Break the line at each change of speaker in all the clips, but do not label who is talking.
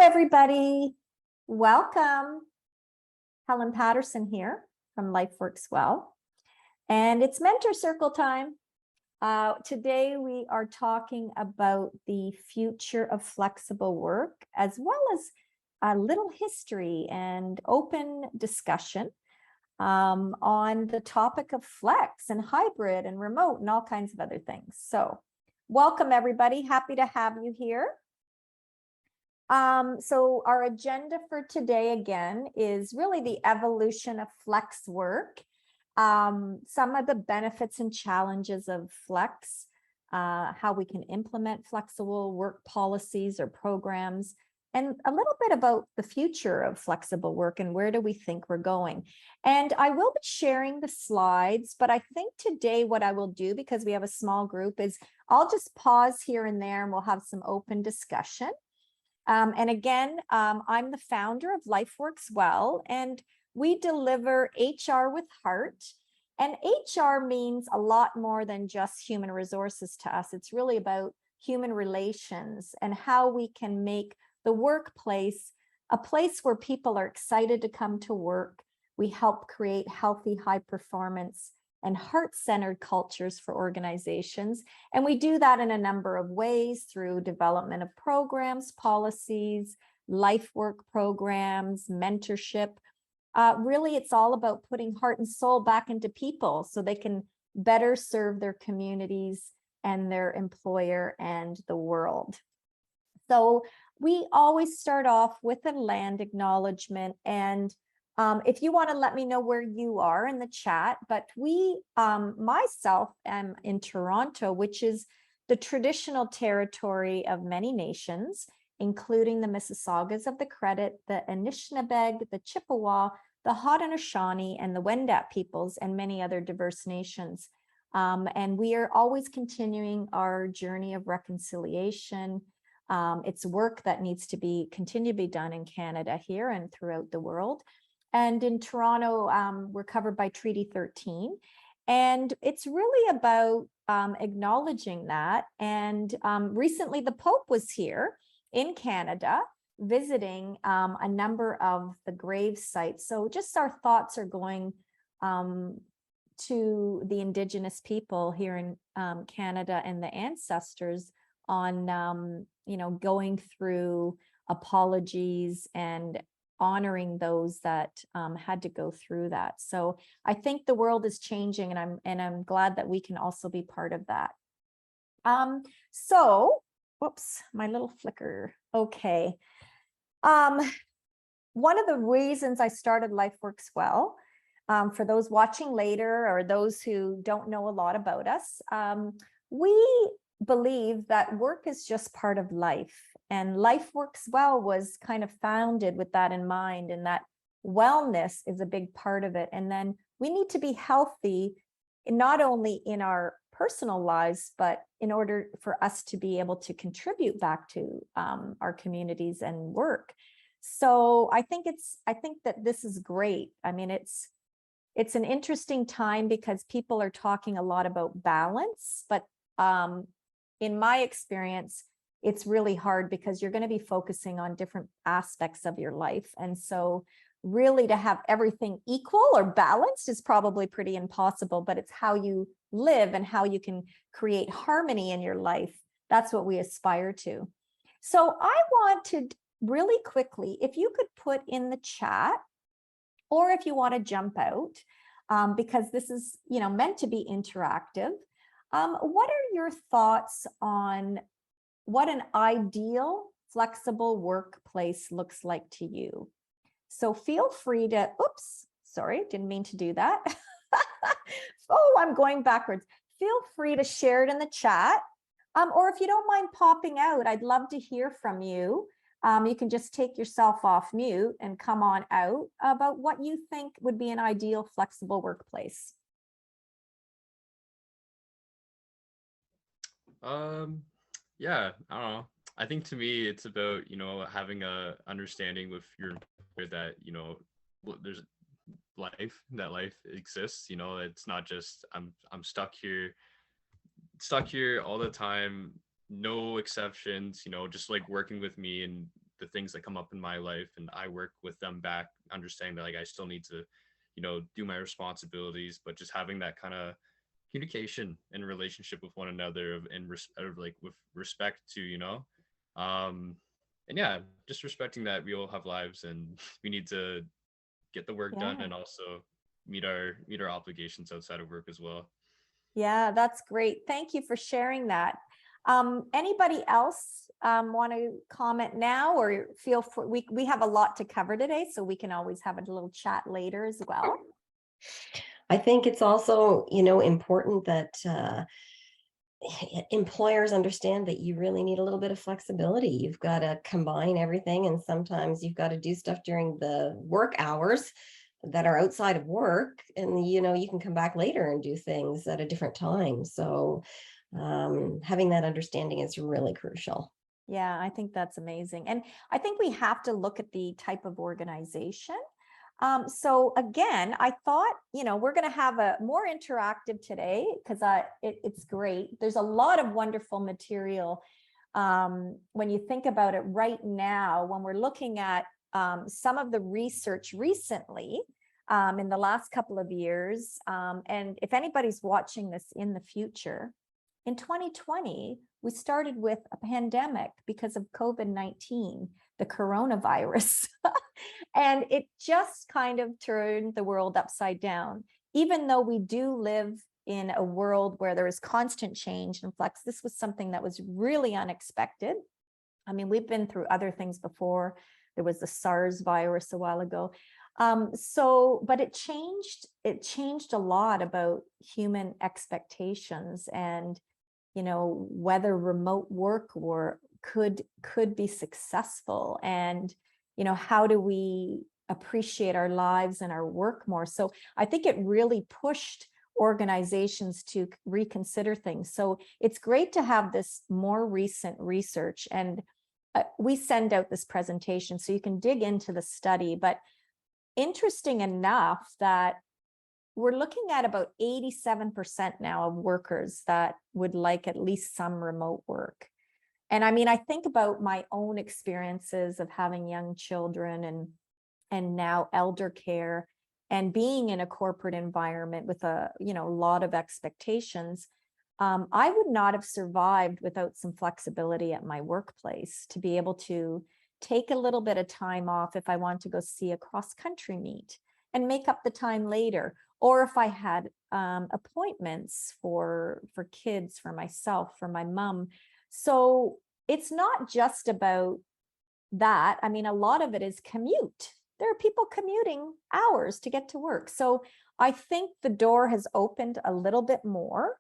everybody. Welcome. Helen Patterson here from Life Works Well. And it's Mentor Circle time. Today we are talking about the future of flexible work, as well as a little history and open discussion on the topic of flex and hybrid and remote and all kinds of other things. So welcome everybody. Happy to have you here. So our agenda for today again is really the evolution of flex work, some of the benefits and challenges of flex, how we can implement flexible work policies or programs, and a little bit about the future of flexible work and where do we think we're going. And I will be sharing the slides, but I think today what I will do, because we have a small group, is I'll just pause here and there and we'll have some open discussion. And again, I'm the founder of Life Works Well, and we deliver HR with heart. And HR means a lot more than just human resources to us. It's really about human relations and how we can make the workplace a place where people are excited to come to work. We help create healthy, high performance and heart-centered cultures for organizations. And we do that in a number of ways through development of programs, policies, life work programs, mentorship. Really, it's all about putting heart and soul back into people so they can better serve their communities and their employer and the world. So we always start off with a land acknowledgement, and if you want to let me know where you are in the chat, but myself am in Toronto, which is the traditional territory of many nations, including the Mississaugas of the Credit, the Anishinaabe, the Chippewa, the Haudenosaunee, and the Wendat peoples, and many other diverse nations. And we are always continuing our journey of reconciliation. It's work that needs to continue to be done in Canada here and throughout the world. And in Toronto, we're covered by Treaty 13. And it's really about acknowledging that. And recently, the Pope was here in Canada visiting a number of the grave sites. So just our thoughts are going to the Indigenous people here in Canada and the ancestors on, going through apologies and honoring those that had to go through that. So I think the world is changing, and I'm glad that we can also be part of that. So, whoops, my little flicker. Okay. One of the reasons I started Life Works Well, for those watching later or those who don't know a lot about us, we believe that work is just part of life. And Life Works Well was kind of founded with that in mind, and that wellness is a big part of it. And then we need to be healthy, not only in our personal lives, but in order for us to be able to contribute back to our communities and work. So I think that this is great. I mean, it's an interesting time because people are talking a lot about balance, but in my experience, it's really hard because you're going to be focusing on different aspects of your life. And so really to have everything equal or balanced is probably pretty impossible, but it's how you live and how you can create harmony in your life. That's what we aspire to. So I wanted really quickly, if you could put in the chat, or if you want to jump out, because this is, meant to be interactive. What are your thoughts on what an ideal flexible workplace looks like to you? So feel free to, oops, sorry, didn't mean to do that. Oh, I'm going backwards. Feel free to share it in the chat. Or if you don't mind popping out, I'd love to hear from you. You can just take yourself off mute and come on out about what you think would be an ideal flexible workplace.
Yeah, I don't know. I think to me, it's about, having a understanding with your employer that, there's life exists. It's not just I'm stuck here all the time, no exceptions, just like working with me and the things that come up in my life, and I work with them back, understanding that like I still need to, do my responsibilities, but just having that kind of communication and relationship with one another of like with respect to, and yeah, just respecting that we all have lives and we need to get the work done
Yeah.
and also meet our obligations outside of work as well.
Yeah, that's great. Thank you for sharing that. Anybody else want to comment now, or feel free? We have a lot to cover today, so we can always have a little chat later as well.
I think it's also, important that employers understand that you really need a little bit of flexibility. You've got to combine everything, and sometimes you've got to do stuff during the work hours that are outside of work, and you can come back later and do things at a different time. So having that understanding is really crucial.
Yeah, I think that's amazing. And I think we have to look at the type of organization. So again, I thought, we're going to have a more interactive today because it's great. There's a lot of wonderful material. When you think about it right now, when we're looking at some of the research recently, in the last couple of years, and if anybody's watching this in the future, in 2020, we started with a pandemic because of COVID-19, the coronavirus. And it just kind of turned the world upside down. Even though we do live in a world where there is constant change and flux, this was something that was really unexpected. I mean, we've been through other things before. There was the SARS virus a while ago. But it changed a lot about human expectations and, whether remote work could be successful, and, how do we appreciate our lives and our work more. So I think it really pushed organizations to reconsider things. So it's great to have this more recent research, and we send out this presentation so you can dig into the study. But interesting enough that we're looking at about 87% now of workers that would like at least some remote work. And I mean, I think about my own experiences of having young children and now elder care, and being in a corporate environment with a lot of expectations. I would not have survived without some flexibility at my workplace to be able to take a little bit of time off if I want to go see a cross-country meet and make up the time later, or if I had appointments for kids, for myself, for my mom. So it's not just about that. I mean, a lot of it is commute. There are people commuting hours to get to work. So I think the door has opened a little bit more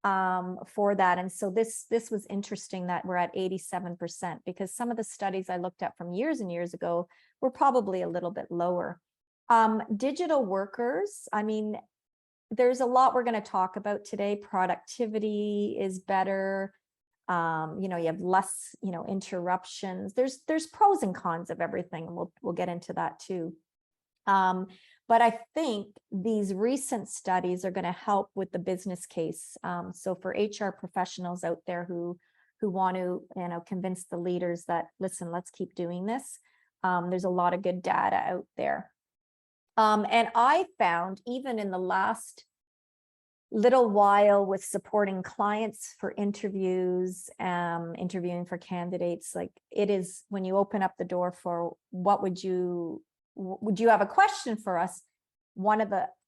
for that. And so this was interesting that we're at 87%, because some of the studies I looked at from years and years ago were probably a little bit lower. Digital workers, I mean, there's a lot we're going to talk about today. Productivity is better. You have less, interruptions. There's pros and cons of everything, and we'll get into that too. But I think these recent studies are going to help with the business case. So for HR professionals out there who want to, convince the leaders that, listen, let's keep doing this. There's a lot of good data out there. And I found, even in the last little while with supporting clients for interviews, interviewing for candidates, like it is, when you open up the door for would you have a question for us?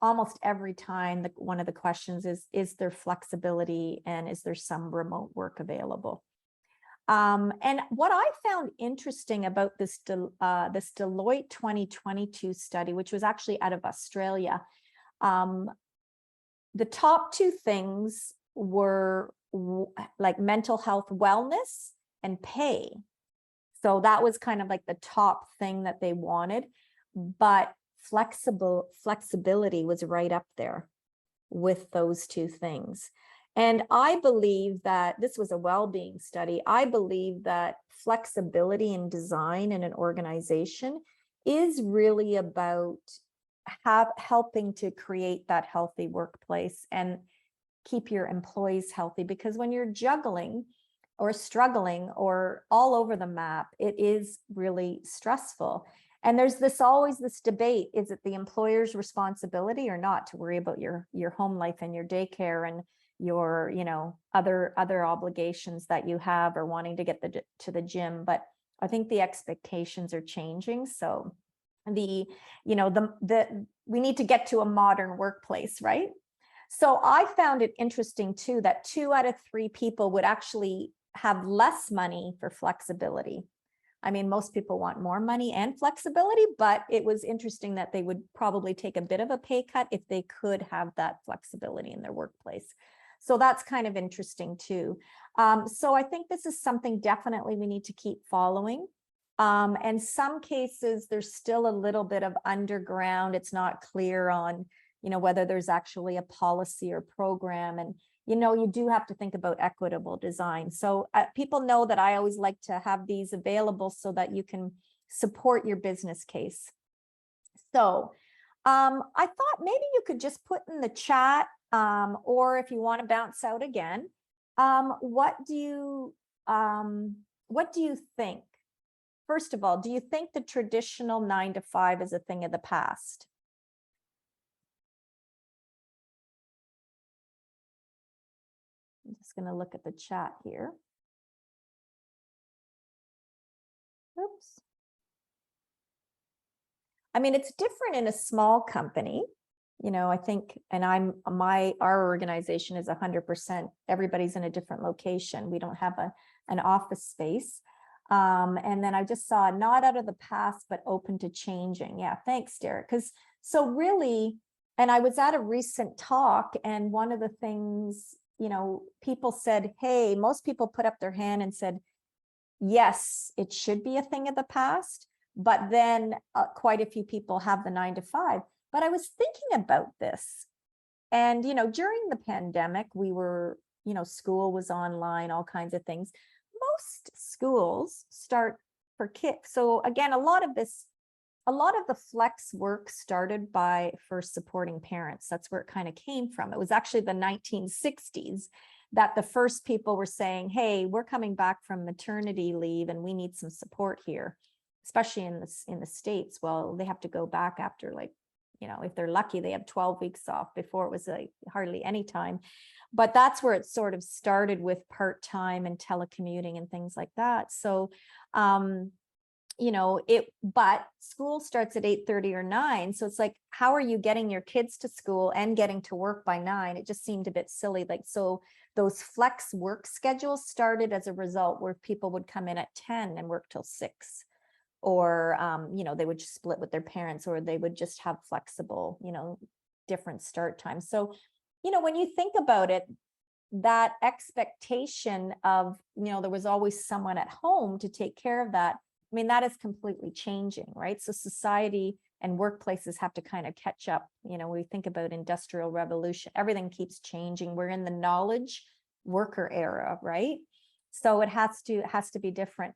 Almost every time, one of the questions is there flexibility, and is there some remote work available? And what I found interesting about this Deloitte 2022 study, which was actually out of Australia, the top two things were like mental health wellness and pay. So that was kind of like the top thing that they wanted, but flexibility was right up there with those two things. And I believe that this was a well-being study. I believe that flexibility in design in an organization is really about helping to create that healthy workplace and keep your employees healthy. Because when you're juggling or struggling or all over the map, it is really stressful. And there's always this debate, is it the employer's responsibility or not to worry about your home life and your daycare and your, other obligations that you have, or wanting to get to the gym. But I think the expectations are changing. So we need to get to a modern workplace, right? So I found it interesting too, that 2 out of 3 people would actually have less money for flexibility. I mean, most people want more money and flexibility, but it was interesting that they would probably take a bit of a pay cut if they could have that flexibility in their workplace. So that's kind of interesting too. So I think this is something definitely we need to keep following. And some cases, there's still a little bit of underground. It's not clear on, whether there's actually a policy or program. And, you do have to think about equitable design. So people know that I always like to have these available so that you can support your business case. So I thought maybe you could just put in the chat, or if you want to bounce out again, what do you think? First of all, do you think the traditional 9 to 5 is a thing of the past? I'm just going to look at the chat here. Oops. I mean, it's different in a small company, I think, and our organization is 100%, everybody's in a different location. We don't have an office space. And then I just saw not out of the past, but open to changing. Yeah, thanks, Derek. So really, and I was at a recent talk, and one of the things, people said, hey, most people put up their hand and said, yes, it should be a thing of the past. But then quite a few people have the 9 to 5. But I was thinking about this. And, during the pandemic, we were, school was online, all kinds of things. Most schools start for kids. So again, a lot of the flex work started for supporting parents. That's where it kind of came from. It was actually the 1960s that the first people were saying, hey, we're coming back from maternity leave and we need some support here, especially in the States. Well, they have to go back after, like, if they're lucky, they have 12 weeks off. Before it was like hardly any time. But that's where it sort of started with part-time and telecommuting and things like that. So, but school starts at 8:30 or 9. So it's like, how are you getting your kids to school and getting to work by 9? It just seemed a bit silly. Like, so those flex work schedules started as a result where people would come in at 10 and work till 6. Or, they would just split with their parents, or they would just have flexible, different start times. So, when you think about it, that expectation of, there was always someone at home to take care of that. I mean, that is completely changing, right? So society and workplaces have to kind of catch up. We think about industrial revolution, everything keeps changing. We're in the knowledge worker era, right? So it has to be different.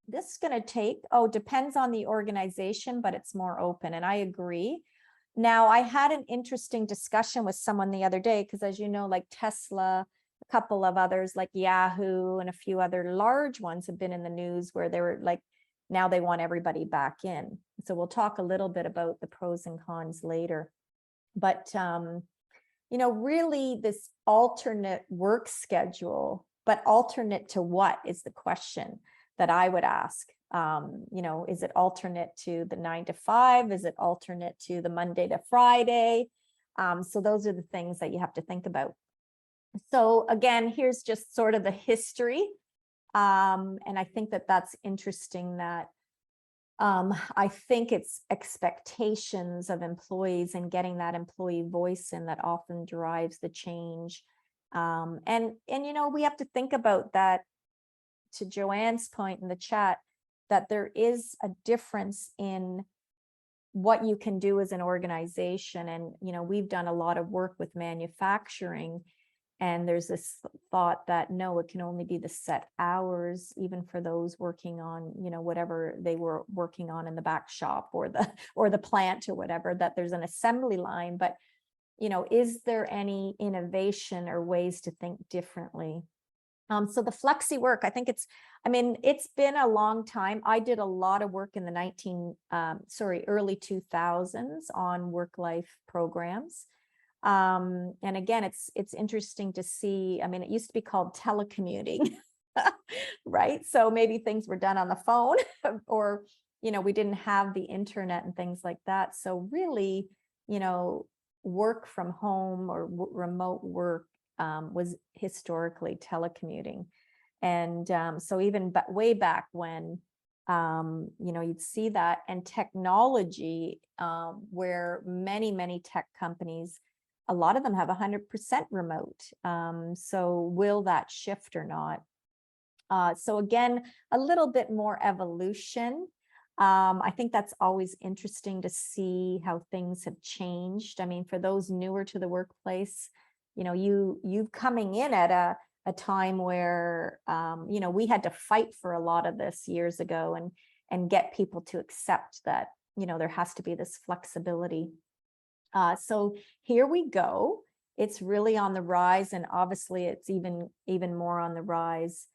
This is going to depends on the organization, but it's more open. And I agree. Now, I had an interesting discussion with someone the other day, because as you know, like Tesla, a couple of others like Yahoo and a few other large ones have been in the news where they were like, now they want everybody back in. So we'll talk a little bit about the pros and cons later. But, really this alternate work schedule, but alternate to what is the question that I would ask. Is it alternate to the 9 to 5? Is it alternate to the Monday to Friday? So those are the things that you have to think about. So again, here's just sort of the history. And I think that that's interesting that I think it's expectations of employees and getting that employee voice in that often drives the change. And we have to think about that, to Joanne's point in the chat, that there is a difference in what you can do as an organization. And, we've done a lot of work with manufacturing, and there's this thought that no, it can only be the set hours, even for those working on, whatever they were working on in the back shop or the plant or whatever, that there's an assembly line. But is there any innovation or ways to think differently? So the flexi work, I think it's been a long time. I did a lot of work in the early 2000s on work-life programs. And again, it's interesting to see, it used to be called telecommuting, right? So maybe things were done on the phone or, we didn't have the internet and things like that. So really, work from home or remote work was historically telecommuting. And so even way back when, you'd see that, and technology, where many tech companies, a lot of them have 100% remote. So will that shift or not? So again, a little bit more evolution. I think that's always interesting to see how things have changed. For those newer to the workplace, you coming in at a time where, we had to fight for a lot of this years ago and get people to accept that, there has to be this flexibility. So here we go. It's really on the rise, and obviously it's even more on the rise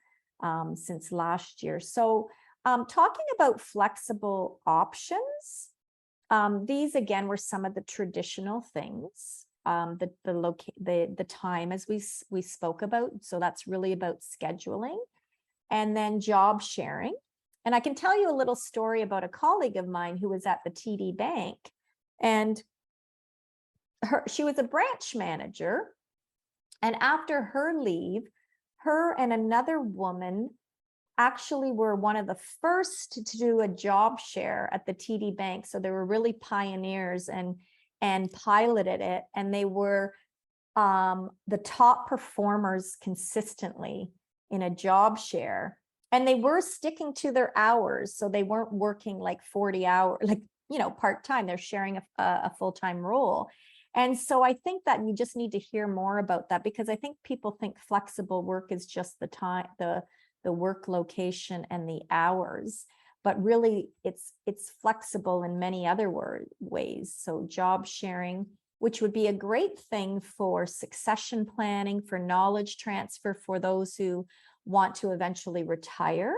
since last year. So talking about flexible options, these again were some of the traditional things, the time as we spoke about. So that's really about scheduling, and then job sharing. And I can tell you a little story about a colleague of mine who was at the TD Bank, and she was a branch manager. And after her leave, her and another woman actually were one of the first to do a job share at the TD Bank. So they were really pioneers and piloted it. And they were the top performers consistently in a job share. And they were sticking to their hours. So they weren't working like 40 hours, part-time. They're sharing a full-time role. And so I think that you just need to hear more about that, because I think people think flexible work is just the time, the work location and the hours, but really it's flexible in many other ways. So job sharing, which would be a great thing for succession planning, for knowledge transfer, for those who want to eventually retire,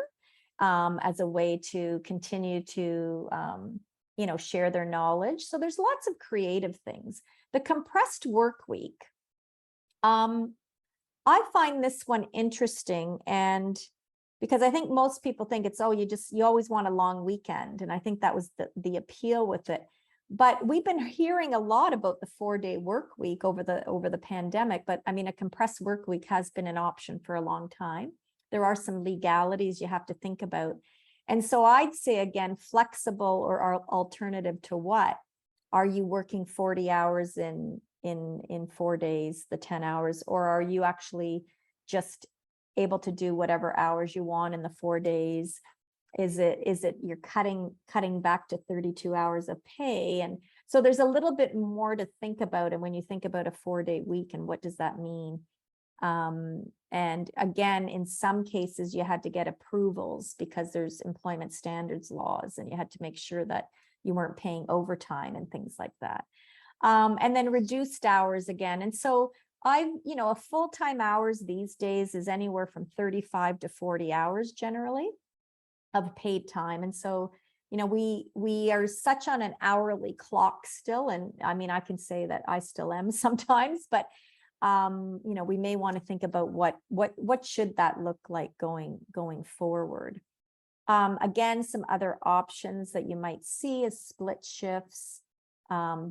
as a way to continue to share their knowledge. So there's lots of creative things. The compressed work week. I find this one interesting, and because I think most people think it's, you always want a long weekend. And I think that was the appeal with it. But we've been hearing a lot about the 4-day work week over the pandemic. But a compressed work week has been an option for a long time. There are some legalities you have to think about. And so I'd say, again, flexible or alternative to what? Are you working 40 hours in 4 days, the 10 hours, or are you actually just able to do whatever hours you want in the 4 days? Is it you're cutting back to 32 hours of pay? And so there's a little bit more to think about. And when you think about a 4-day week, and what does that mean? And again, in some cases, you had to get approvals because there's employment standards laws, and you had to make sure that you weren't paying overtime and things like that. And then reduced hours again. And so a full-time hours these days is anywhere from 35 to 40 hours generally of paid time. And so, we are such on an hourly clock still. And I can say that I still am sometimes, but we may want to think about what should that look like going forward. Again, some other options that you might see is split shifts,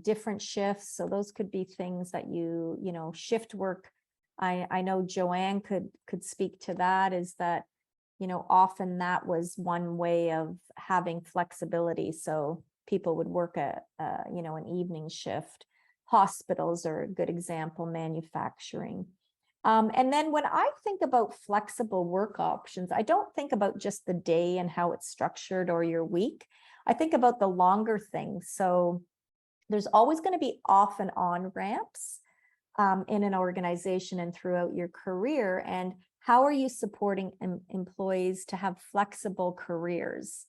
different shifts. So those could be things that shift work. I know Joanne could speak to that, is that, often that was one way of having flexibility. So people would work an evening shift. Hospitals are a good example, manufacturing. And then when I think about flexible work options, I don't think about just the day and how it's structured or your week. I think about the longer things. So there's always going to be off and on ramps in an organization and throughout your career. And how are you supporting employees to have flexible careers?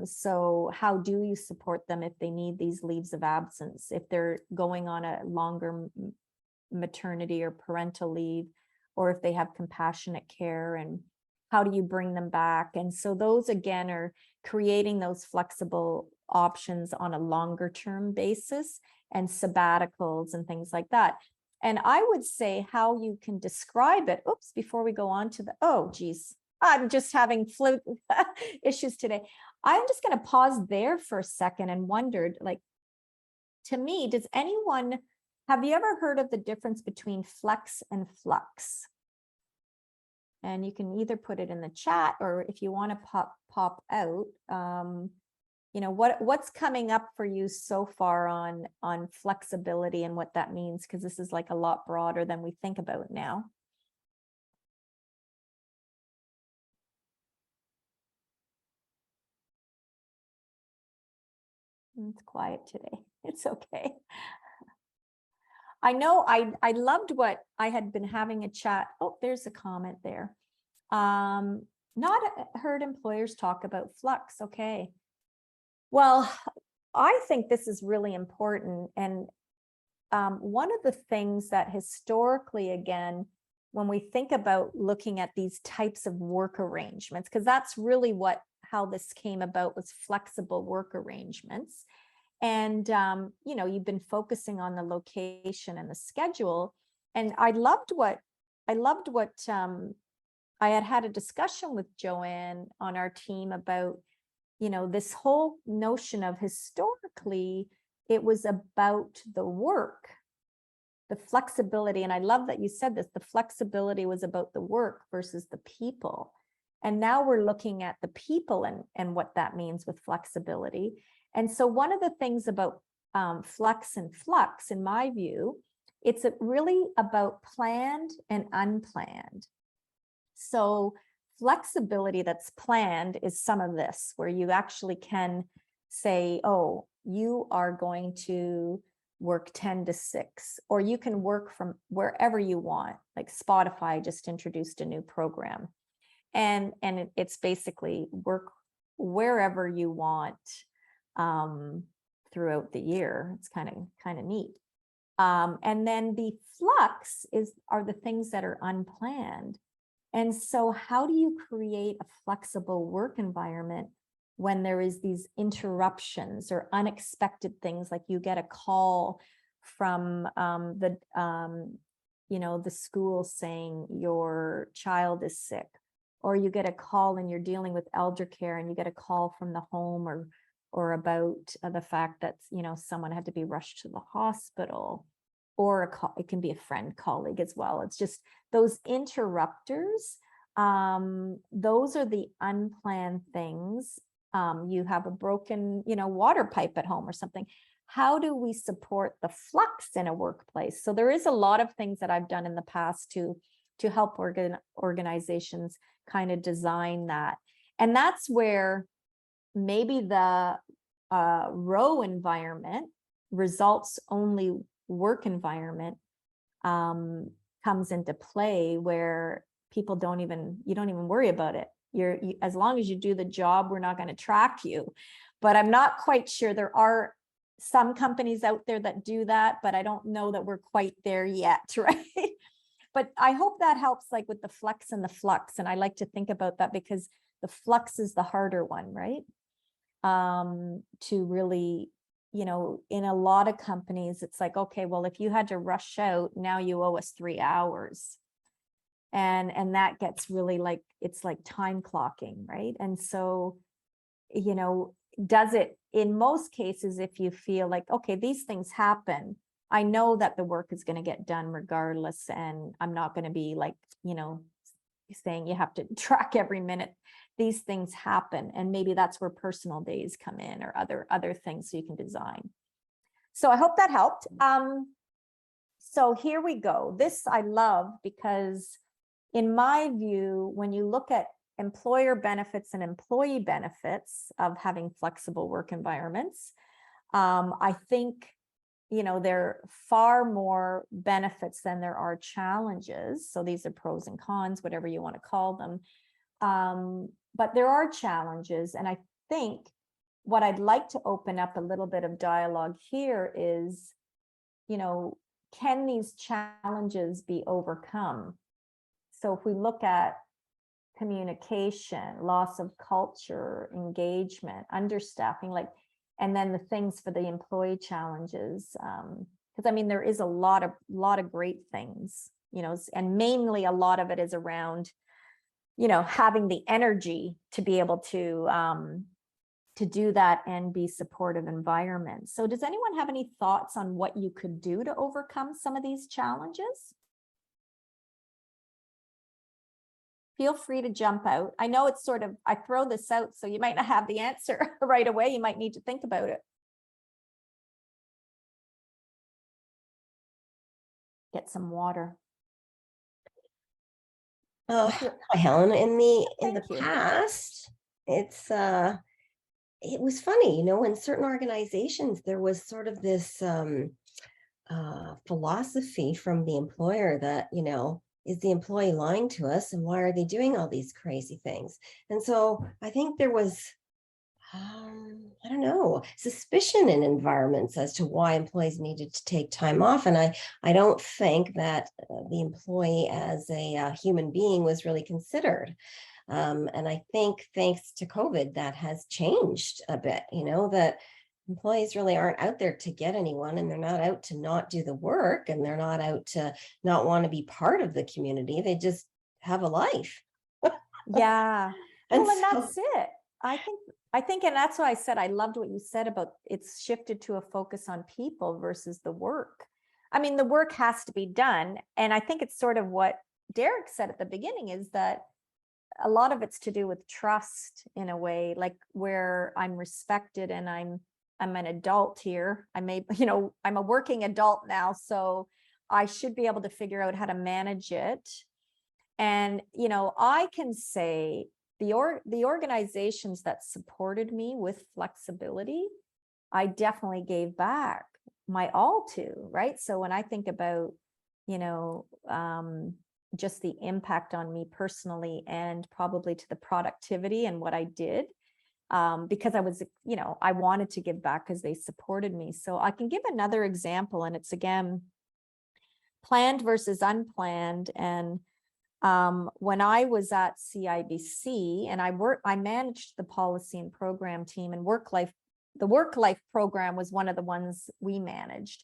So how do you support them if they need these leaves of absence, if they're going on a longer maternity or parental leave, or if they have compassionate care, and how do you bring them back? And so those again are creating those flexible options on a longer term basis, and sabbaticals and things like that. And I would say how you can describe it, oops, before we go on to the, oh geez, I'm just having flu issues today. I'm just going to pause there for a second and wondered, like, to me, does anyone, have you ever heard of the difference between flex and flux? And you can either put it in the chat, or if you want to pop out, you know, what's coming up for you so far on flexibility and what that means, because this is like a lot broader than we think about now. It's quiet today. It's okay. I know I loved what I had been having a chat. Oh, there's a comment there. Not heard employers talk about flux. Okay. Well, I think this is really important. And one of the things that historically, again, when we think about looking at these types of work arrangements, because that's really how this came about, was flexible work arrangements. And, you know, you've been focusing on the location and the schedule. And I loved what I had a discussion with Joanne on our team about, you know, this whole notion of historically, it was about the work, the flexibility. And I love that you said this, the flexibility was about the work versus the people. And now we're looking at the people and what that means with flexibility. And so one of the things about flex and flux, in my view, it's really about planned and unplanned. So flexibility that's planned is some of this, where you actually can say, oh, you are going to work 10 to 6, or you can work from wherever you want. Like Spotify just introduced a new program, and it's basically work wherever you want throughout the year. It's kind of neat. And then the flux are the things that are unplanned. And so how do you create a flexible work environment when there is these interruptions or unexpected things, like you get a call from you know, the school saying your child is sick, or you get a call and you're dealing with elder care and you get a call from the home, or about the fact that, you know, someone had to be rushed to the hospital, or it can be a friend, colleague as well. It's just those interrupters. Those are the unplanned things. You have a broken, you know, water pipe at home or something. How do we support the flux in a workplace? So there is a lot of things that I've done in the past to help organizations kind of design that. And that's where maybe the row environment, results only work environment, comes into play, where people you don't even worry about it. As long as you do the job, we're not going to track you. But I'm not quite sure. There are some companies out there that do that, but I don't know that we're quite there yet, right? But I hope that helps, like with the flex and the flux. And I like to think about that, because the flux is the harder one, right? To really, you know, in a lot of companies, it's like, okay, well, if you had to rush out, now you owe us 3 hours. And that gets really like, it's like time clocking, right? And so, you know, does it, in most cases, if you feel like, okay, these things happen, I know that the work is going to get done regardless, and I'm not going to be like, you know, saying you have to track every minute. These things happen, and maybe that's where personal days come in, or other things so you can design. So I hope that helped. So here we go. This I love, because in my view, when you look at employer benefits and employee benefits of having flexible work environments, I think, you know, there are far more benefits than there are challenges. So these are pros and cons, whatever you want to call them. but there are challenges. And I think what I'd like to open up a little bit of dialogue here is, can these challenges be overcome? So if we look at communication, loss of culture, engagement, understaffing, and then the things for the employee challenges, because I mean, there is a lot of great things, and mainly a lot of it is around, having the energy to be able to do that and be supportive environment. So does anyone have any thoughts on what you could do to overcome some of these challenges? Feel free to jump out. I know it's sort of, I throw this out, so you might not have the answer right away. You might need to think about it. Get some water.
Hi, Helen. In the
Thank you.
past, it was funny, in certain organizations, there was sort of this philosophy from the employer that, is the employee lying to us, and why are they doing all these crazy things? And so I think there was, I don't know, suspicion in environments as to why employees needed to take time off. And I don't think that the employee as a human being was really considered. And I think thanks to COVID, that has changed a bit, that employees really aren't out there to get anyone, and they're not out to not do the work, and they're not out to not want to be part of the community. They just have a life.
Yeah.
And
Well, and
so,
that's it. I think, and that's why I said I loved what you said about it's shifted to a focus on people versus the work. I mean, the work has to be done. And I think it's sort of what Derek said at the beginning, is that a lot of it's to do with trust in a way, like where I'm respected and I'm an adult here. I'm a working adult now, so I should be able to figure out how to manage it. And, I can say the organizations that supported me with flexibility, I definitely gave back my all to, right? So when I think about, just the impact on me personally, and probably to the productivity and what I did, because I was, I wanted to give back because they supported me. So I can give another example, and it's again, planned versus unplanned. And when I was at CIBC and I managed the policy and program team, and the WorkLife program was one of the ones we managed.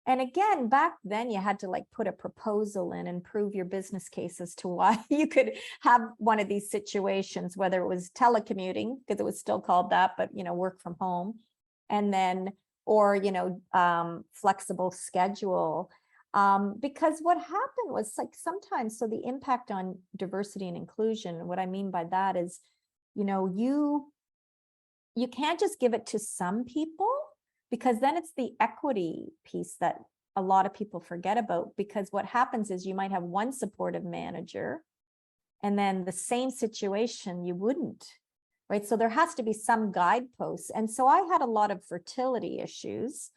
And again, back then you had to put a proposal in and prove your business case as to why you could have one of these situations, whether it was telecommuting, because it was still called that, but work from home, and then, or, flexible schedule. Because what happened was sometimes, so the impact on diversity and inclusion, what I mean by that is, you can't just give it to some people, because then it's the equity piece that a lot of people forget about. Because what happens is you might have one supportive manager, and then the same situation you wouldn't, right? So there has to be some guideposts. And so I had a lot of fertility issues.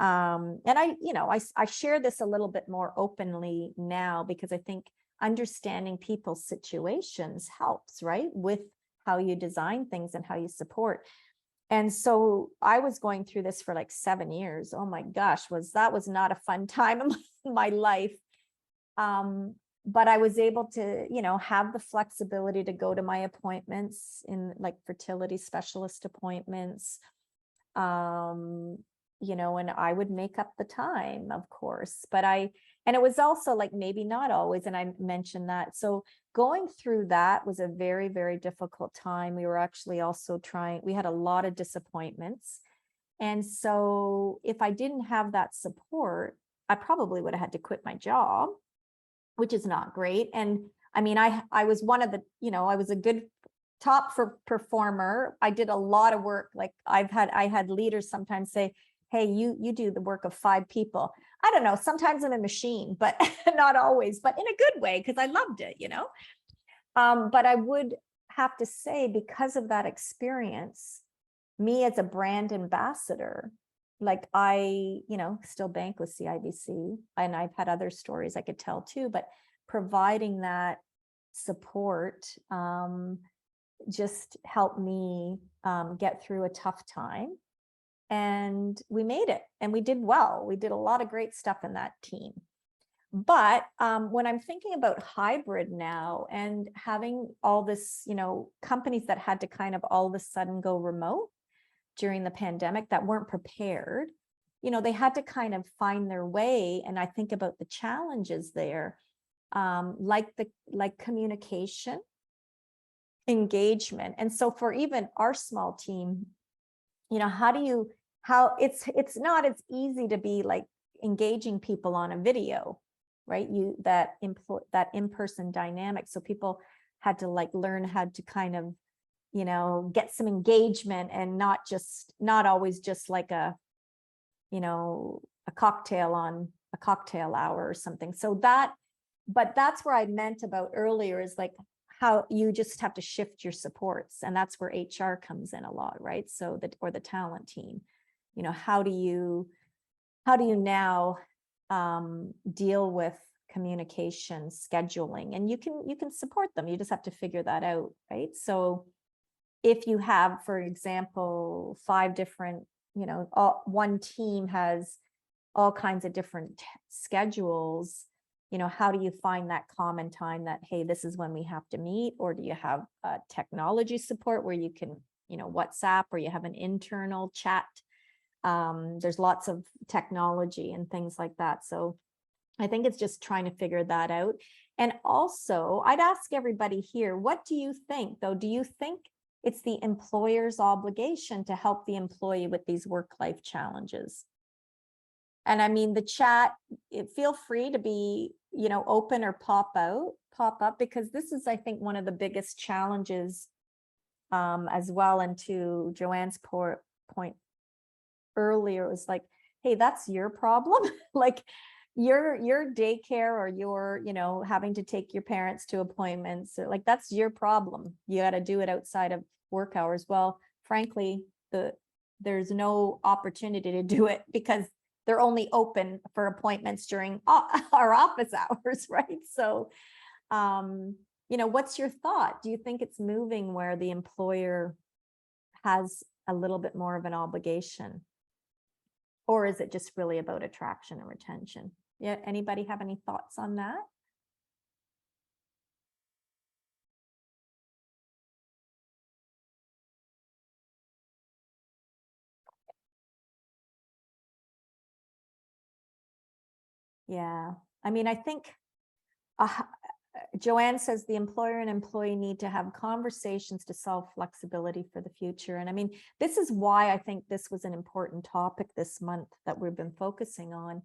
And I share this a little bit more openly now, because I think understanding people's situations helps, right? With how you design things and how you support. And so I was going through this for 7 years. Oh my gosh, that was not a fun time in my life. But I was able to, have the flexibility to go to my appointments, in fertility specialist appointments. And I would make up the time, of course, and it was also maybe not always, and I mentioned that. So going through that was a very, very difficult time. We were actually also we had a lot of disappointments. And so if I didn't have that support, I probably would have had to quit my job, which is not great. And I mean, I was one of the, I was a good top performer. I did a lot of work. I had leaders sometimes say, hey, you do the work of 5 people. I don't know, sometimes I'm a machine, but not always, but in a good way, because I loved it, But I would have to say, because of that experience, me as a brand ambassador, I, still bank with CIBC, and I've had other stories I could tell too, but providing that support, just helped me get through a tough time. And we made it, and we did well. We did a lot of great stuff in that team. But when I'm thinking about hybrid now and having all this, companies that had to kind of all of a sudden go remote during the pandemic that weren't prepared, they had to kind of find their way. And I think about the challenges there, like communication, engagement. And so for even our small team, how it's not as easy to be like engaging people on a video, right? That in-person dynamic. So people had to like learn how to kind of, get some engagement, and not always just like a cocktail on a cocktail hour or something. But that's where I meant about earlier, is like how you just have to shift your supports. And that's where HR comes in a lot, right? So or the talent team, how do you now deal with communication, scheduling, and you can support them. You just have to figure that out, right? So if you have, for example, 5 different, one team has all kinds of different schedules, how do you find that common time that, hey, this is when we have to meet? Or do you have technology support where you can, WhatsApp, or you have an internal chat? There's lots of technology and things like that. So I think it's just trying to figure that out. And also, I'd ask everybody here, what do you think, though? Do you think it's the employer's obligation to help the employee with these work-life challenges? And I mean, the chat, feel free to be, open or pop up, because this is, I think, one of the biggest challenges as well. And to Joanne's point earlier, it was like, hey, that's your problem. Like your daycare, or your, having to take your parents to appointments, like that's your problem. You got to do it outside of work hours. Well, frankly, there's no opportunity to do it because they're only open for appointments during our office hours, right? So, what's your thought? Do you think it's moving where the employer has a little bit more of an obligation? Or is it just really about attraction and retention? Yeah, anybody have any thoughts on that? Yeah, I mean, I think Joanne says the employer and employee need to have conversations to solve flexibility for the future. And I mean, this is why I think this was an important topic this month that we've been focusing on,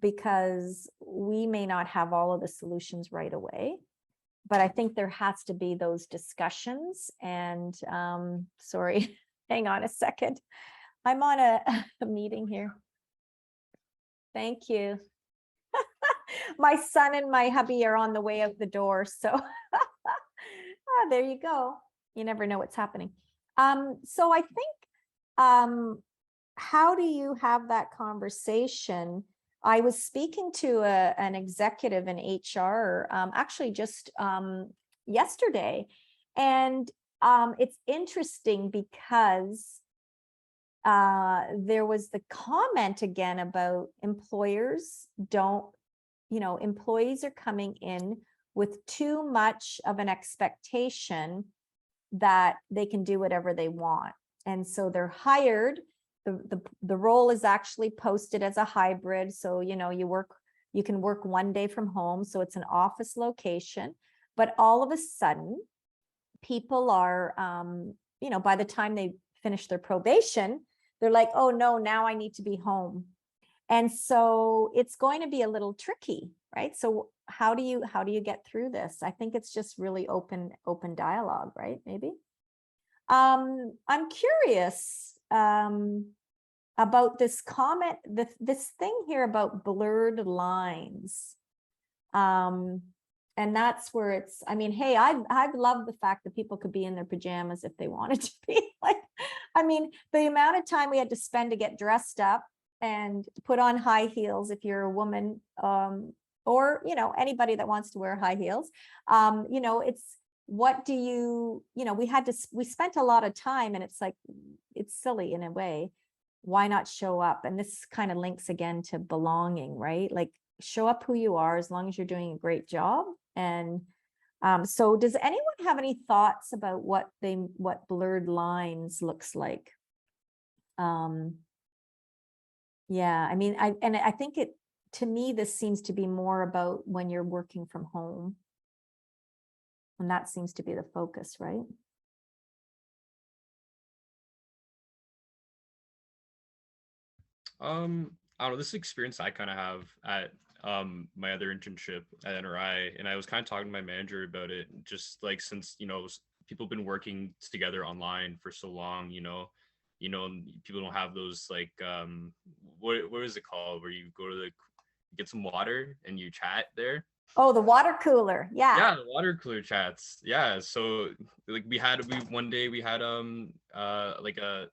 because we may not have all of the solutions right away, but I think there has to be those discussions. And sorry, hang on a second. I'm on a meeting here. Thank you. My son and my hubby are on the way out the door. So there you go. You never know what's happening. So I think, how do you have that conversation? I was speaking to an executive in HR, actually just yesterday. And it's interesting because there was the comment again about employers employees are coming in with too much of an expectation that they can do whatever they want. And so they're hired. The role is actually posted as a hybrid. So, you can work one day from home. So it's an office location, but all of a sudden people are, by the time they finish their probation, they're like, oh no, now I need to be home. And so it's going to be a little tricky, right? So how do you get through this? I think it's just really open dialogue, right? Maybe. I'm curious about this comment, this thing here about blurred lines. And that's where it's, I mean, hey, I've loved the fact that people could be in their pajamas if they wanted to be. Like, I mean, the amount of time we had to spend to get dressed up and put on high heels if you're a woman, or anybody that wants to wear high heels, what do you, we spent a lot of time, and it's like, it's silly in a way. Why not show up? And this kind of links again to belonging, right? Like, show up who you are as long as you're doing a great job. And so does anyone have any thoughts about what blurred lines looks like? Yeah, I mean, I think to me, this seems to be more about when you're working from home. And that seems to be the focus, right?
I don't know, this experience I kind of have at my other internship at NRI, and I was kind of talking to my manager about it, just like, since people have been working together online for so long, and people don't have those, like, what is it called, where you go to get some water and you chat there.
Oh, the water cooler. Yeah.
Yeah, the water cooler chats. Yeah, so like we one day we had like an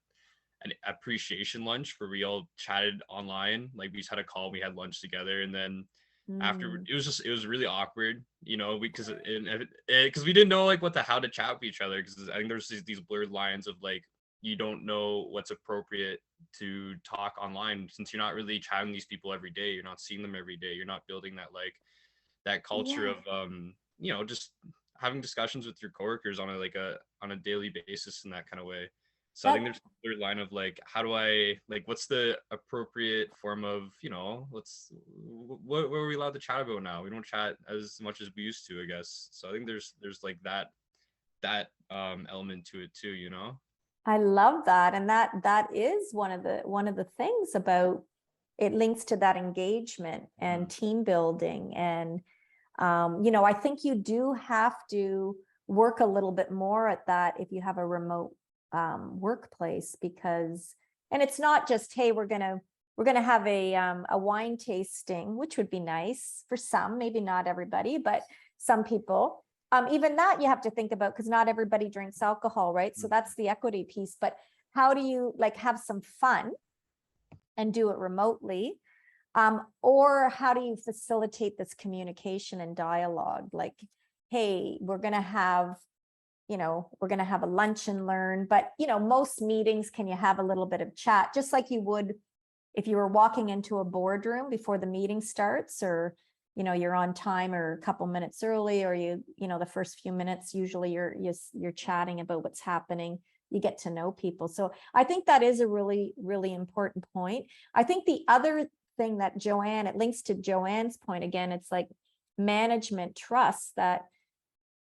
appreciation lunch where we all chatted online. Like, we just had a call, we had lunch together, and then after, it was really awkward, because we didn't know like how to chat with each other, because I think there's these blurred lines of, like, you don't know what's appropriate to talk online, since you're not really chatting these people every day, you're not seeing them every day, you're not building that culture of just having discussions with your coworkers on a daily basis in that kind of way. So I think there's a third line of, like, how do I, like, what's the appropriate form of, what are we allowed to chat about now? We don't chat as much as we used to, I guess. So I think there's like that element to it too,
I love that. And that is one of the things about it, links to that engagement and team building. And I think you do have to work a little bit more at that if you have a remote workplace, because, and it's not just, hey, we're gonna have a wine tasting, which would be nice for some, maybe not everybody, but some people. Even that you have to think about, because not everybody drinks alcohol, right? So that's the equity piece. But how do you, like, have some fun and do it remotely? Or how do you facilitate this communication and dialogue? Like, hey, we're going to have a lunch and learn, but most meetings, can you have a little bit of chat, just like you would if you were walking into a boardroom before the meeting starts, or you're on time or a couple minutes early, or the first few minutes, usually you're chatting about what's happening. You get to know people. So I think that is a really, really important point. I think the other thing that Joanne, it links to Joanne's point again, it's like management trust that,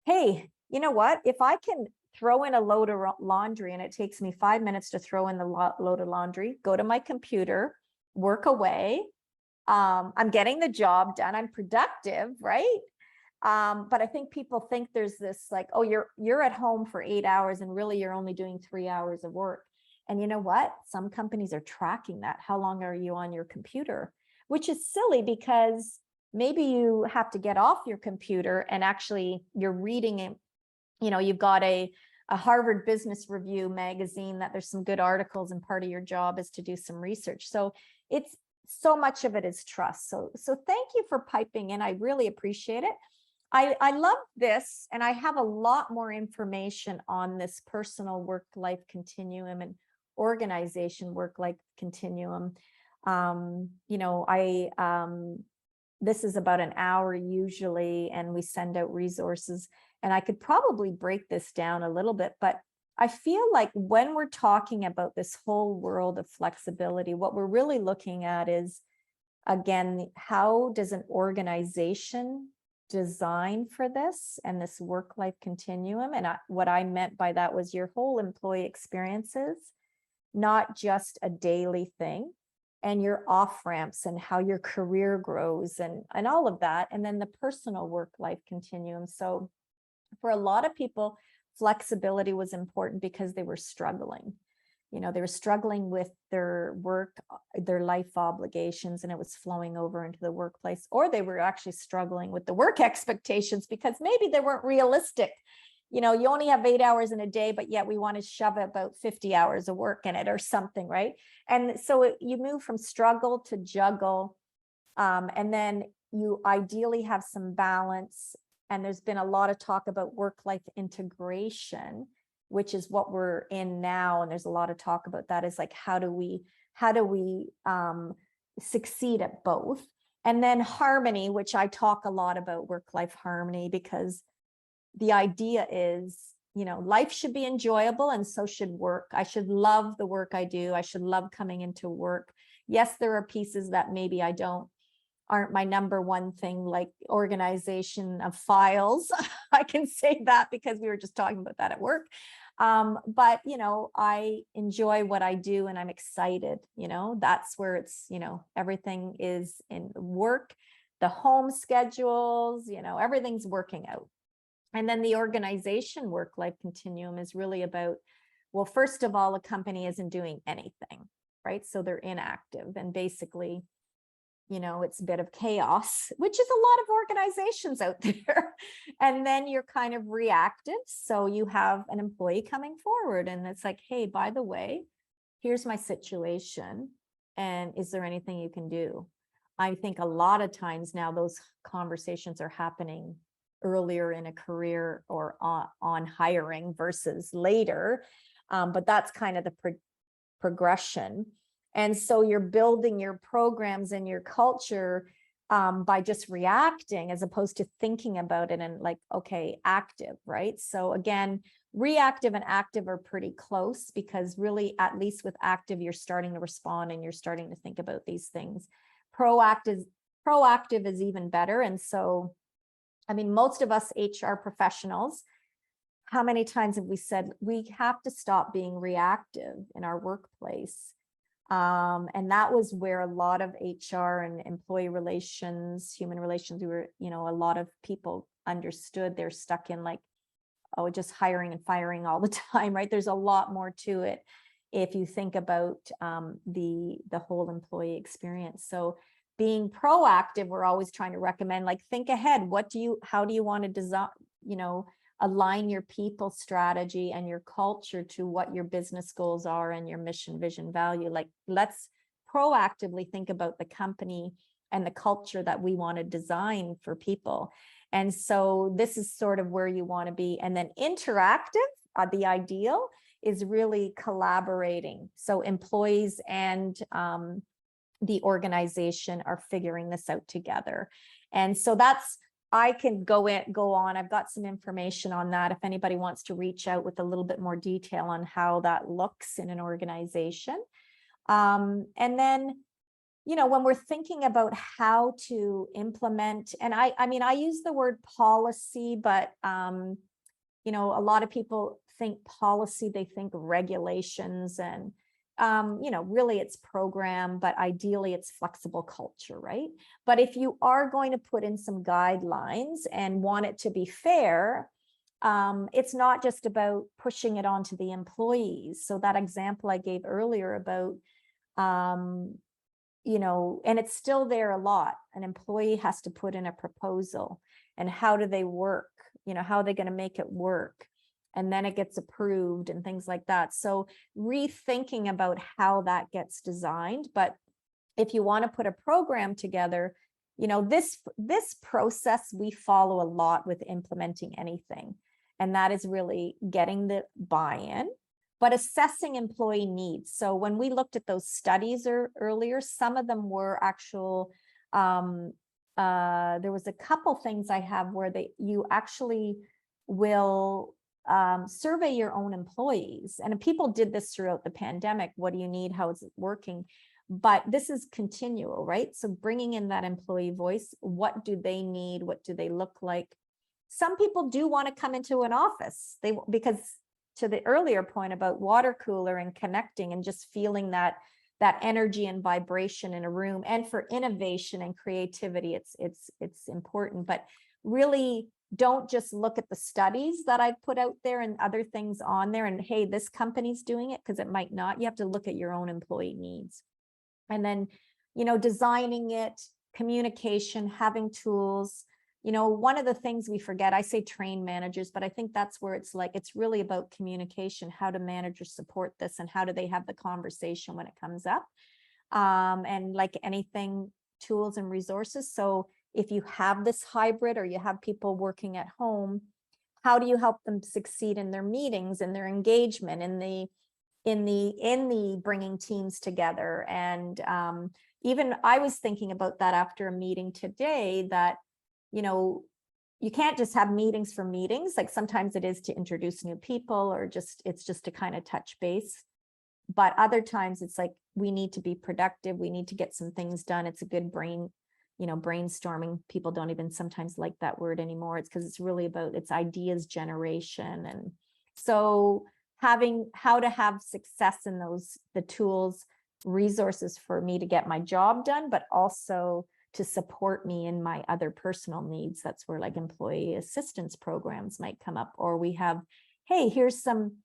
hey, you know what, if I can throw in a load of laundry and it takes me 5 minutes to throw in the load of laundry, go to my computer, work away, I'm getting the job done, I'm productive, right? But I think people think there's this, like, oh, you're at home for 8 hours and really you're only doing 3 hours of work. And you know what? Some companies are tracking that. How long are you on your computer? Which is silly, because maybe you have to get off your computer and actually you're reading it. You've got a Harvard Business Review magazine that there's some good articles, and part of your job is to do some research. So it's so much of it is trust. So thank you for piping in. I really appreciate it. I love this, and I have a lot more information on this personal work-life continuum and organization work-life continuum. This is about an hour usually, and we send out resources, and I could probably break this down a little bit, but I feel like when we're talking about this whole world of flexibility, what we're really looking at is, again, how does an organization design for this and this work-life continuum? And what I meant by that was your whole employee experiences, not just a daily thing, and your off ramps and how your career grows and all of that. And then the personal work-life continuum. So for a lot of people, flexibility was important because they were struggling. They were struggling with their work, their life obligations, and it was flowing over into the workplace, or they were actually struggling with the work expectations because maybe they weren't realistic. You only have 8 hours in a day, but yet we want to shove about 50 hours of work in it or something, right? And so you move from struggle to juggle, and then you ideally have some balance and there's been a lot of talk about work-life integration, which is what we're in now. And there's a lot of talk about that, is like, how do we succeed at both? And then harmony, which I talk a lot about work-life harmony, because the idea is, you know, life should be enjoyable, and so should work. I should love the work I do. I should love coming into work. Yes, there are pieces that maybe aren't my number one thing, like organization of files. I can say that because we were just talking about that at work. But, you know, I enjoy what I do and I'm excited, you know, that's where it's, you know, everything is in work, the home schedules, you know, everything's working out. And then the organization work-life continuum is really about, well, first of all, a company isn't doing anything, right? So they're inactive, and basically, you know, it's a bit of chaos, which is a lot of organizations out there. And then you're kind of reactive. So you have an employee coming forward and it's like, hey, by the way, here's my situation. And is there anything you can do? I think a lot of times now those conversations are happening earlier in a career or on hiring versus later. But that's kind of the progression. And so you're building your programs and your culture by just reacting, as opposed to thinking about it and like, okay, active, right? So again, reactive and active are pretty close, because really, at least with active, you're starting to respond and you're starting to think about these things. Proactive is even better. And so, I mean, most of us HR professionals, how many times have we said we have to stop being reactive in our workplace? And that was where a lot of HR and employee relations, human relations, we were, you know, a lot of people understood they're stuck in like, oh, just hiring and firing all the time, right? There's a lot more to it if you think about the whole employee experience. So being proactive, we're always trying to recommend, like, think ahead. How do you want to design, you know, align your people strategy and your culture to what your business goals are and your mission, vision, value. Like, let's proactively think about the company and the culture that we want to design for people. And so this is sort of where you want to be. And then interactive, the ideal is really collaborating. So employees and the organization are figuring this out together. And so I can go on. I've got some information on that if anybody wants to reach out with a little bit more detail on how that looks in an organization. And then, you know, when we're thinking about how to implement, and I mean, I use the word policy, but, you know, a lot of people think policy, they think regulations, and you know, really it's program, but ideally it's flexible culture, right? But if you are going to put in some guidelines and want it to be fair, it's not just about pushing it onto the employees. So that example I gave earlier about, you know, and it's still there a lot. An employee has to put in a proposal, and how do they work? You know, how are they going to make it work? And then it gets approved and things like that. So rethinking about how that gets designed. But if you want to put a program together, you know, this process we follow a lot with implementing anything. And that is really getting the buy-in, but assessing employee needs. So when we looked at those studies earlier, some of them were actual, there was a couple things I have where you actually will survey your own employees. And people did this throughout the pandemic. What do you need? How is it working? But this is continual, right? So bringing in that employee voice, what do they need? What do they look like? Some people do want to come into an office, because to the earlier point about water cooler and connecting and just feeling that energy and vibration in a room, and for innovation and creativity, it's important. But really, don't just look at the studies that I've put out there and other things on there and, hey, this company's doing it, because it might not. You have to look at your own employee needs. And then, you know, designing it, communication, having tools. You know, one of the things we forget, I say train managers, but I think that's where it's like, it's really about communication. How do managers support this, and how do they have the conversation when it comes up? And like anything, tools and resources. So if you have this hybrid or you have people working at home, how do you help them succeed in their meetings and their engagement in the bringing teams together? And even I was thinking about that after a meeting today, that, you know, you can't just have meetings for meetings. Like sometimes it is to introduce new people, or it's just to kind of touch base. But other times it's like, we need to be productive. We need to get some things done. It's a good brainstorming. People don't even sometimes like that word anymore. It's because it's really about it's ideas generation. And so having how to have success in the tools, resources for me to get my job done, but also to support me in my other personal needs. That's where like employee assistance programs might come up, or we have, hey, here's some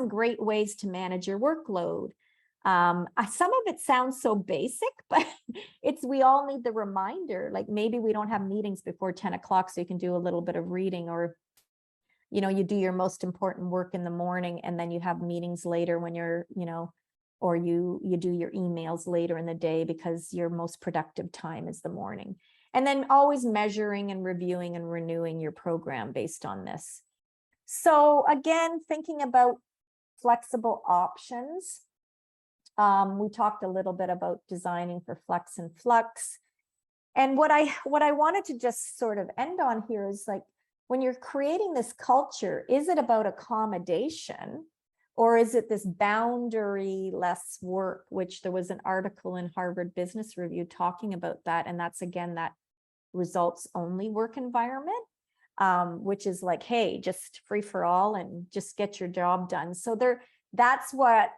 great ways to manage your workload. Some of it sounds so basic, but we all need the reminder. Like maybe we don't have meetings before 10 o'clock, so you can do a little bit of reading, or, you know, you do your most important work in the morning and then you have meetings later when you're, you know, or you do your emails later in the day because your most productive time is the morning. And then always measuring and reviewing and renewing your program based on this. So again, thinking about flexible options. We talked a little bit about designing for flex and flux. And what I wanted to just sort of end on here is like, when you're creating this culture, is it about accommodation, or is it this boundary-less work, which there was an article in Harvard Business Review talking about that. And that's, again, that results-only work environment, which is like, hey, just free for all and just get your job done. So that's what,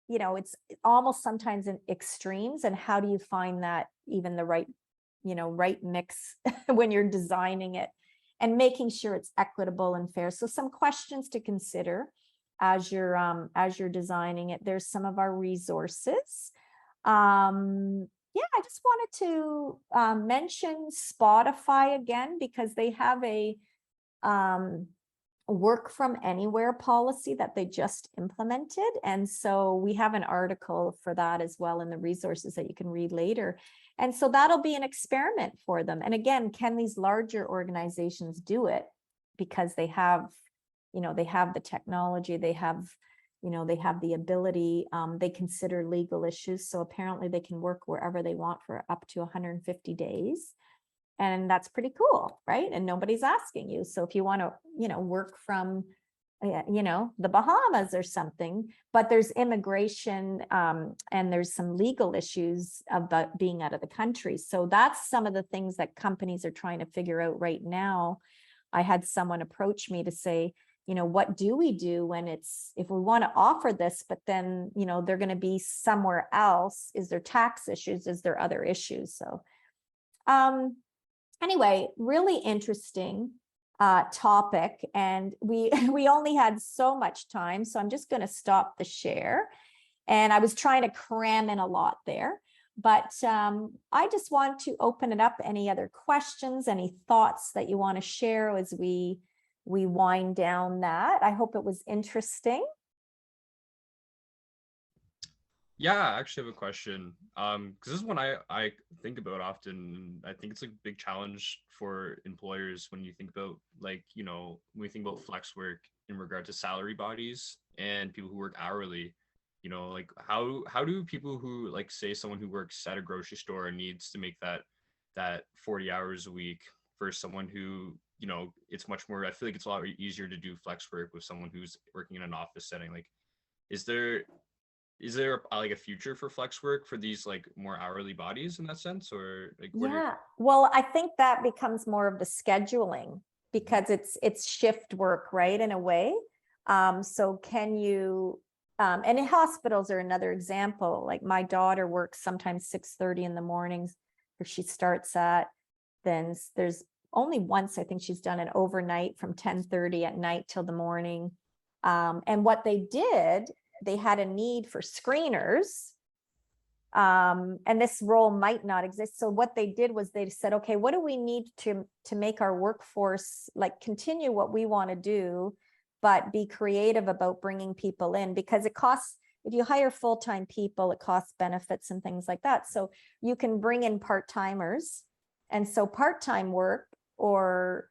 you know, it's almost sometimes in extremes. And how do you find that even the right, you know, right mix when you're designing it and making sure it's equitable and fair? So some questions to consider as you're designing it. There's some of our resources. Yeah, I just wanted to mention Spotify again, because they have a work from anywhere policy that they just implemented. And so we have an article for that as well in the resources that you can read later. And so that'll be an experiment for them. And again, can these larger organizations do it? Because they have, you know, they have the technology, they have, you know, they have the ability, they consider legal issues. So apparently they can work wherever they want for up to 150 days. And that's pretty cool, right? And nobody's asking you. So if you want to, you know, work from, you know, the Bahamas or something, but there's immigration and there's some legal issues about being out of the country. So that's some of the things that companies are trying to figure out right now. I had someone approach me to say, you know, what do we do when if we want to offer this, but then, you know, they're going to be somewhere else? Is there tax issues? Is there other issues? So, anyway, really interesting topic, and we only had so much time, so I'm just going to stop the share. And I was trying to cram in a lot there, but I just want to open it up. Any other questions, any thoughts that you want to share as we wind down that? I hope it was interesting.
Yeah, I actually have a question. Because this is one I think about often. I think it's a big challenge for employers when you think about, like, you know, when we think about flex work in regard to salary bodies and people who work hourly. You know, like how do people who, like, say someone who works at a grocery store and needs to make that 40 hours a week versus someone who, you know, it's much more, I feel like it's a lot easier to do flex work with someone who's working in an office setting. Like, is there like a future for flex work for these like more hourly bodies in that sense, or like
Yeah, well, I think that becomes more of the scheduling, because it's shift work, right, in a way. So can you, and in hospitals are another example. Like my daughter works sometimes 6:30 in the mornings, where she starts at, then there's only once I think she's done an overnight from 10:30 at night till the morning. And what they did, they had a need for screeners. And this role might not exist. So what they did was they said, okay, what do we need to make our workforce like continue what we want to do, but be creative about bringing people in? Because it costs, if you hire full-time people, it costs benefits and things like that. So you can bring in part-timers And so part-time work or,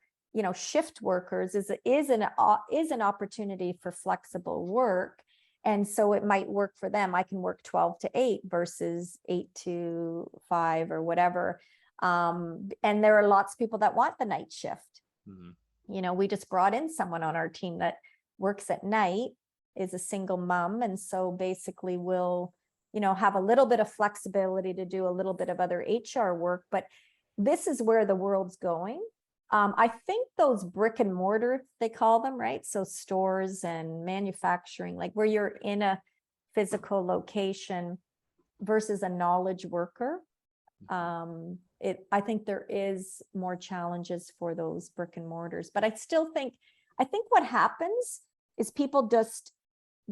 shift workers is an opportunity for flexible work. And so it might work for them. I can work 12 to 8 versus 8 to 5 or whatever. And there are lots of people that want the night shift. We just brought in someone on our team that works at night, is a single mom. And so basically we'll, have a little bit of flexibility to do a little bit of other HR work, but this is where the world's going. I think those brick and mortar, they call them, right? So stores and manufacturing, like where you're in a physical location versus a knowledge worker. I think there is more challenges for those brick and mortars, but I think what happens is people just,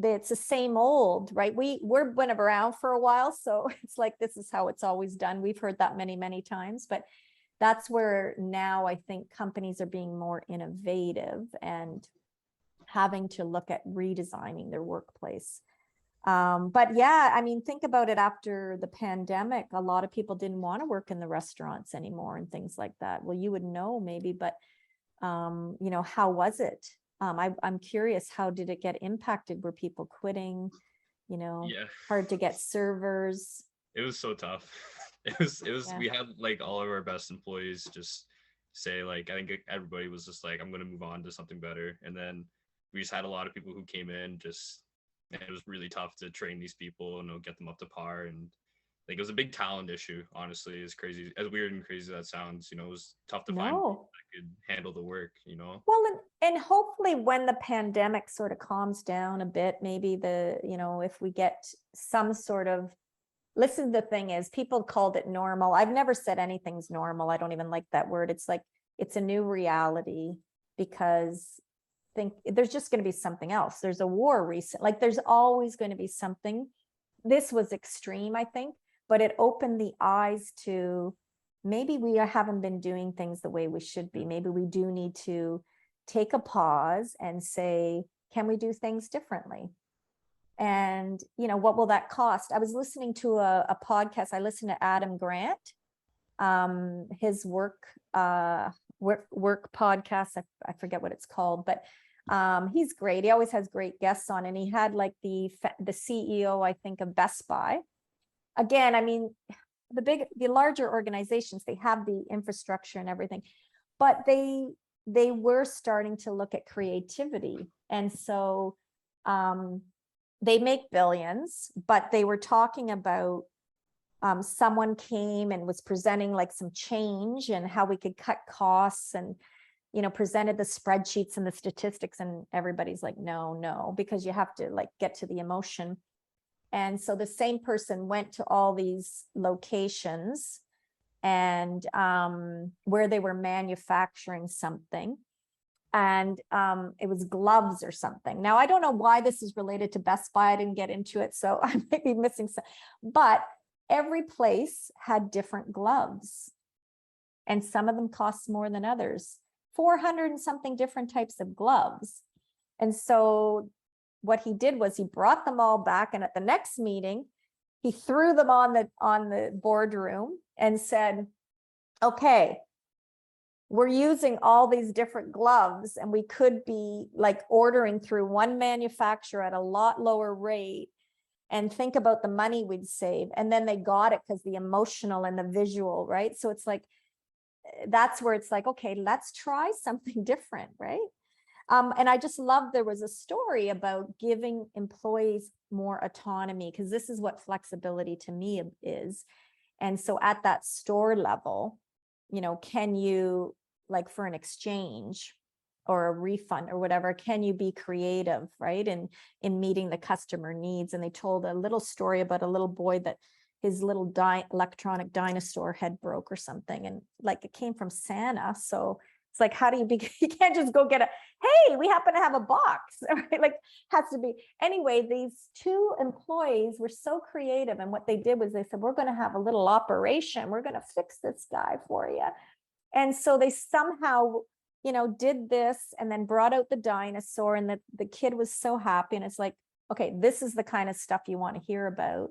it's the same old, right? We're been around for a while, so it's like, this is how it's always done. We've heard that many, many times, but that's where now I think companies are being more innovative and having to look at redesigning their workplace. But yeah, I mean, think about it. After the pandemic, a lot of people didn't want to work in the restaurants anymore and things like that. Well, you would know maybe, but how was it? I'm curious, how did it get impacted? Were people quitting?
Yeah,
hard to get servers.
it was so tough. It was
Yeah.
we had like all of our best employees just say, like, I think everybody was just like, I'm gonna move on to something better. And then we just had a lot of people who came in, and it was really tough to train these people and get them up to par. And like, it was a big talent issue, honestly. As crazy, as weird and crazy that sounds, it was tough to find people that could handle the work.
Well, and hopefully when the pandemic sort of calms down a bit, maybe if we get some sort of, listen, the thing is, people called it normal. I've never said anything's normal. I don't even like that word. It's like, it's a new reality, because there's just going to be something else. There's a war recent, like there's always going to be something. This was extreme, I think, but it opened the eyes to, maybe we haven't been doing things the way we should be. Maybe we do need to take a pause and say, can we do things differently? And, what will that cost? I was listening to a podcast. I listened to Adam Grant, his work podcast. I forget what it's called, but he's great. He always has great guests on, and he had like the CEO, I think, of Best Buy. Again, I mean, the larger organizations, they have the infrastructure and everything, but they were starting to look at creativity. And so they make billions, but they were talking about someone came and was presenting like some change and how we could cut costs, and presented the spreadsheets and the statistics, and everybody's like, no, because you have to like get to the emotion. And so the same person went to all these locations and where they were manufacturing something, and it was gloves or something. Now, I don't know why this is related to Best Buy. I didn't get into it, so I might be missing some, but every place had different gloves, and some of them cost more than others. 400 and something different types of gloves. And so what he did was he brought them all back, and at the next meeting, he threw them on the boardroom and said, okay, we're using all these different gloves, and we could be like ordering through one manufacturer at a lot lower rate, and think about the money we'd save. And then they got it because the emotional and the visual, right? So it's like, that's where it's like, okay, let's try something different, right? And I just love, there was a story about giving employees more autonomy, because this is what flexibility to me is. And so at that store level, can you, like for an exchange or a refund or whatever, can you be creative, right? In meeting the customer needs. And they told a little story about a little boy that his little electronic dinosaur head broke or something. And like, it came from Santa. So it's like, how do you can't just go get hey, we happen to have a box, right? Like, has to be. Anyway, these two employees were so creative. And what they did was they said, we're going to have a little operation. We're going to fix this guy for you. And so they somehow, did this, and then brought out the dinosaur, and the kid was so happy. And it's like, okay, this is the kind of stuff you want to hear about.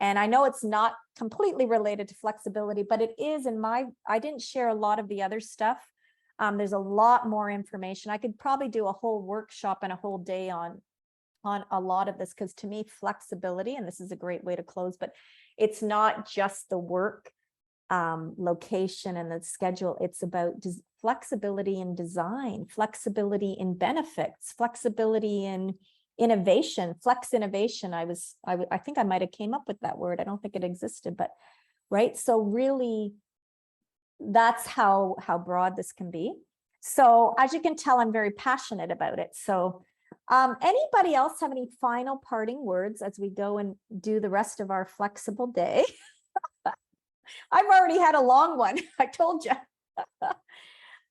And I know it's not completely related to flexibility, but it is I didn't share a lot of the other stuff. There's a lot more information. I could probably do a whole workshop and a whole day on a lot of this, because to me, flexibility, and this is a great way to close, but it's not just the work location and the schedule. It's about flexibility in design, flexibility in benefits, flexibility in innovation, flex innovation. I think I might have came up with that word. I don't think it existed, but right. So really, that's how broad this can be. So as you can tell, I'm very passionate about it. So anybody else have any final parting words as we go and do the rest of our flexible day? I've already had a long one. I told you.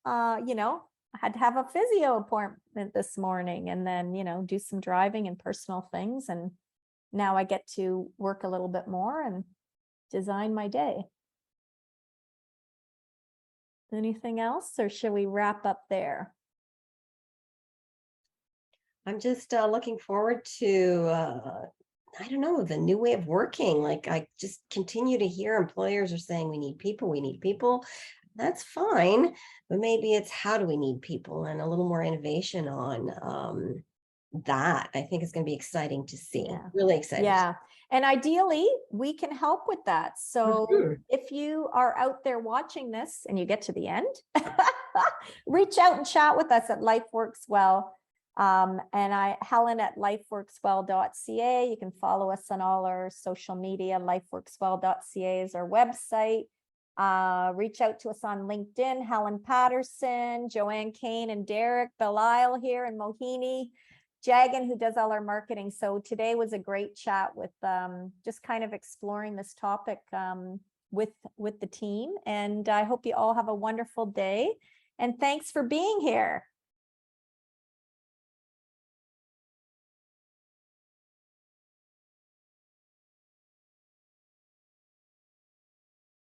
You know, I had to have a physio appointment this morning, and then, you know, do some driving and personal things. And now I get to work a little bit more and design my day. Anything else, or should we wrap up there?
I'm just looking forward to, I don't know, the new way of working. Like, I just continue to hear employers are saying we need people, we need people. That's fine, but maybe it's how do we need people, and a little more innovation on that. I think it's going to be exciting to see.
Yeah.
Really exciting.
Yeah. And ideally, we can help with that. So
Mhm.
if you are out there watching this and you get to the end, reach out and chat with us at Life Works Well. And Helen at lifeworkswell.ca. You can follow us on all our social media. Lifeworkswell.ca is our website. Reach out to us on LinkedIn. Helen Patterson, Joanne Kane and Derek Belisle here in Mohini. Jagan, who does all our marketing. So today was a great chat with just kind of exploring this topic with the team. And I hope you all have a wonderful day. And thanks for being here.